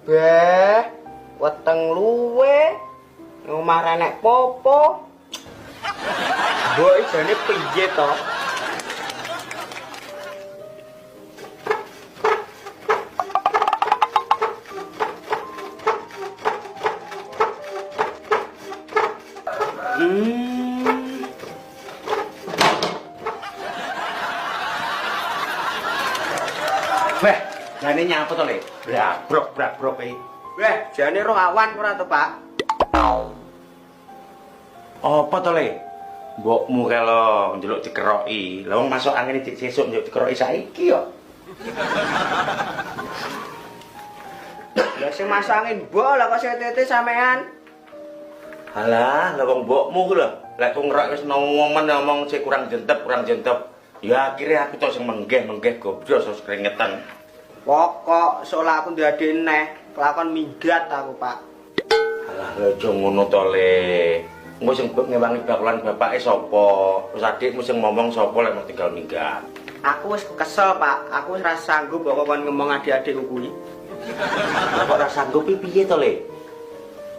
Beh, weteng luwe ngomah renek popo. Mbok jane piye to? Weh, jane nyapa to, Le? Brabrok iki. Weh, jane roh awan ora to, Pak? Apa to, Le? Mbokmu kalau ndelok dikeroki. Lah wong masuk angin dik sesuk ndelok dikeroki saiki yo. Lah sing masuk angin mbok lah kok setete sampean. Halah, lah wong mbokmu ku lho. Lek ku ngerok wis ngomong sing kurang jentep. Ya akhirnya aku to sing menggeh gobros sos keringetan. Pokok soal aku ndade neh, kelakon minggat aku, Pak. Halah, lho aja ngono to, Le. Engko sing ngewangi bakulan bapake sapa? Terus adikmu sing ngomong sapa lek mau tinggal minggat. Aku wis kesel, Pak. Aku wis ra sanggup kok kon ngomong adik-adikku kuwi. Lah kok ora sanggup piye to, Le?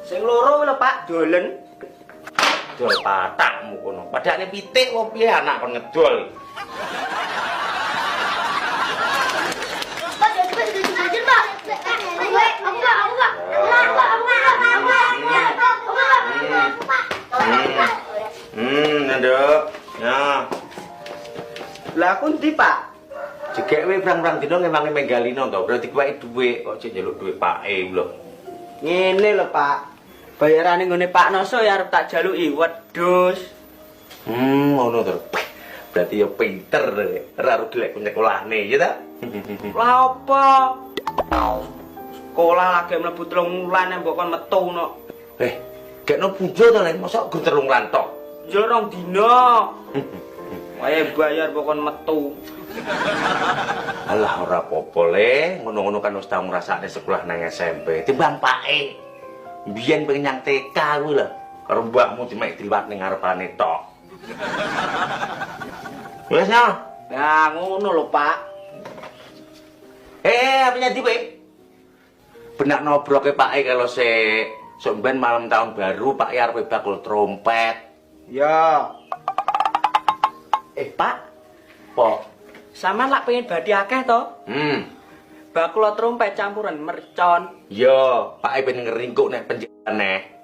Sing loro lho, Pak, dolen. Dol patakmu kono. Padahal pitik kok piye anak kon ngedol. Pak, jadi belajar, Pak. Nduk. Ya. Lah aku ndi, Pak? Jegek kowe prang-prang dina ngewangi menggalino to. Berarti kowe dhuwit kok cek njaluk dhuwit pake lho. Ngene lho, Pak. Bayarane nggone Pak Noso ya arep tak jaluki wedhus. Ngono to. Berarti ya pinter ora rugi lek nyekolahne ya ta? Lah apa? Sekolah lagi mlebu 3 wulan mbok kon metu no. Gekno pujo to lek mosok gur 3 wulan tok. Ya 2 dina. Wae bayar mbok kon metu. Alah ora apa-apa Le, ngono-ngono kan wis tau ngrasakne sekolah nang SMP. Timbang pake. Biyen pengen nyang TK kuwi lho. Karo mbahmu dimek diliwat ning ngarepane tok. Wes ya. Ya ngono lho, Pak. Apa nyadi kowe? Benak nobroke pake kalau sok ben malam tahun baru Pak arep bakul trompet. Ya. Pak, Po. sampean lak pengen badhe akeh to? Bakul trompet campuran mercon. Yo, Pak pengen ngeringkuk nek penjane.